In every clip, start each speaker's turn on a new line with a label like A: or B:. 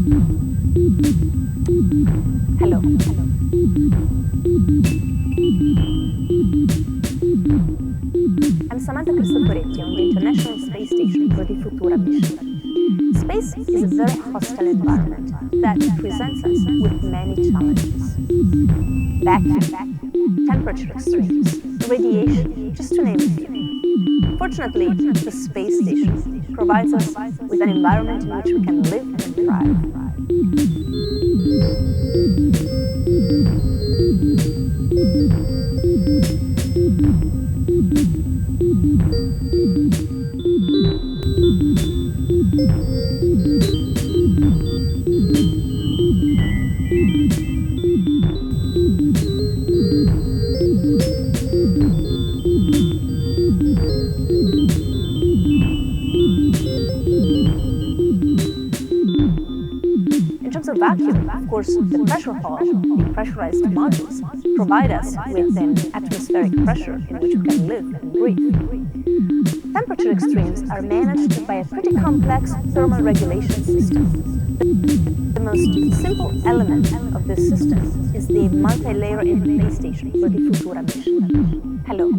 A: Hello. I'm Samantha Cristoforetti on the International Space Station for the Futura mission. Space is a very hostile environment that presents us with many challenges. Vacuum, temperature extremes, radiation, just to name a few. Fortunately, the space station provides us with an environment in which we can live and thrive. In terms of vacuum, of course, the pressure hull, the pressurized modules, provide us with an atmospheric pressure in which we can live and breathe. Temperature extremes are managed by a pretty complex thermal regulation system. The most simple element of this system is the multi-layer interface station for the Futura mission. Hello,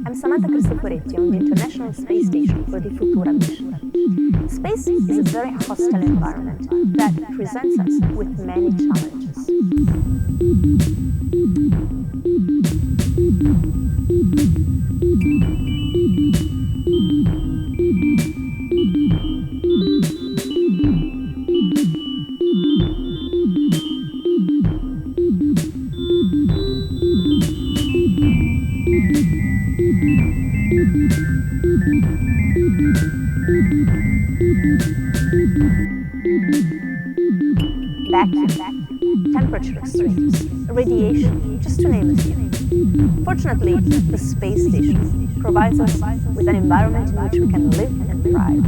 A: I'm Samantha Cristoforetti on the International Space Station for the Futura mission. Space is a very hostile environment that presents us with many challenges. Vacuum, temperature extremes, radiation, just to name a few. Fortunately, the space station provides us with an environment in which we can live and thrive.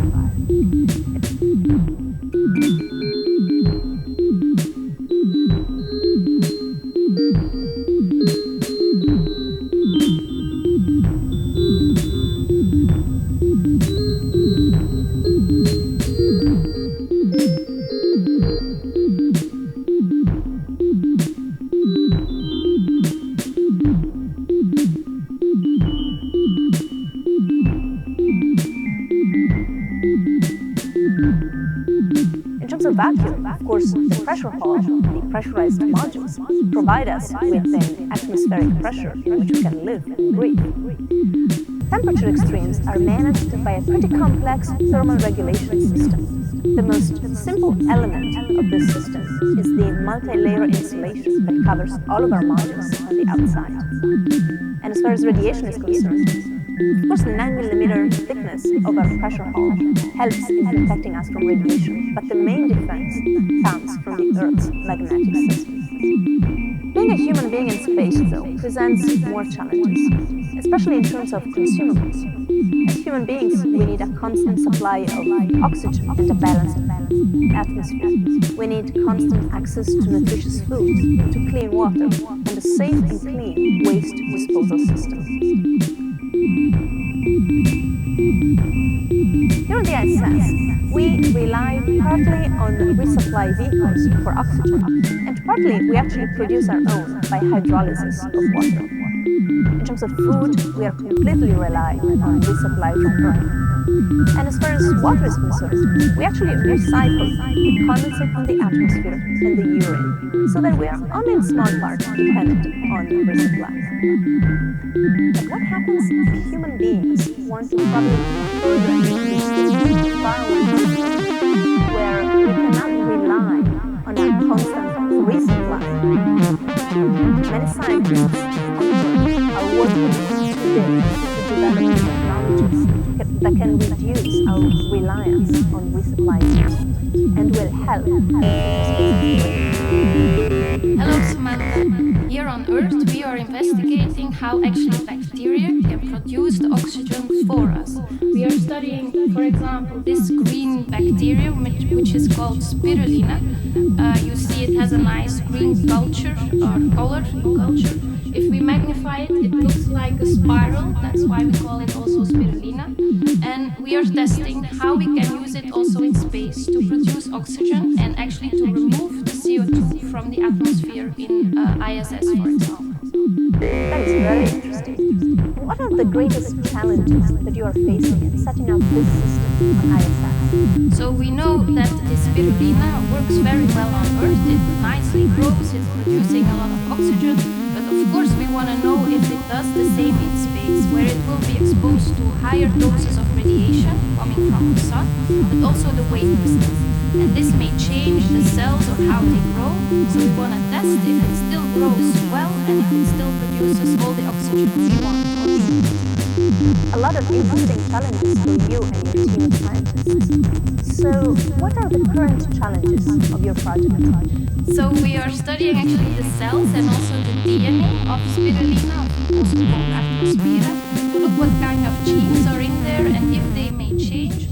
A: In terms of vacuum, of course, the pressure hull, the pressurized modules, provide us with an atmospheric pressure in which we can live and breathe. Temperature extremes are managed by a pretty complex thermal regulation system. The most simple element of this system is the multi-layer insulation that covers all of our modules on the outside. And as far as radiation is concerned, of course, the 9mm thickness of our pressure hull helps in protecting us from radiation, but the main defense comes from the Earth's magnetic system. Being a human being in space, though, presents more challenges, especially in terms of consumables. As human beings, we need a constant supply of oxygen and a balanced atmosphere. We need constant access to nutritious food, to clean water, and a safe and clean waste disposal system. Here on the ISS, we rely partly on resupply vehicles for oxygen, and partly we actually produce our own by hydrolysis of water. In terms of food, we are completely relying on resupply from Earth. And as far as water is concerned, we actually recycle the condensate from the atmosphere and the urine, so that we are only in small part dependent on resupply. But what happens if human beings want to travel further into far away where we cannot rely on a constant resupply? Many scientists are working today to develop technologies that can reduce our reliance on resupply and will help.
B: Hello Samantha. Here on Earth we are investigating how actually bacteria can produce the oxygen for us. We are studying, for example, this green bacterium which is called spirulina. You see it has a nice green culture or color in culture. If we magnify it, it looks like a spiral. That's why we call it also spirulina. And we are testing how we can use it also in space to produce oxygen and actually to remove the CO2 from the atmosphere in ISS, for example.
A: That is very interesting. What are the greatest challenges that you are facing in setting up this system on ISS?
B: So we know that the spirulina works very well on Earth. It nicely grows, it's producing a lot of oxygen. But of course we want to know if it does the same in space, where it will be exposed to higher doses of radiation coming from the sun, but also the weight distance. And this may change the cells or how they grow. So we want to test if it still grows well and if it still produces all the oxygen we want.
A: A lot of interesting challenges for you and your team of scientists. So, what are the current challenges of your project?
B: So we are studying actually the cells and also the DNA of spirulina, also called Arthrospira, to look what kind of genes are in there and if they may change.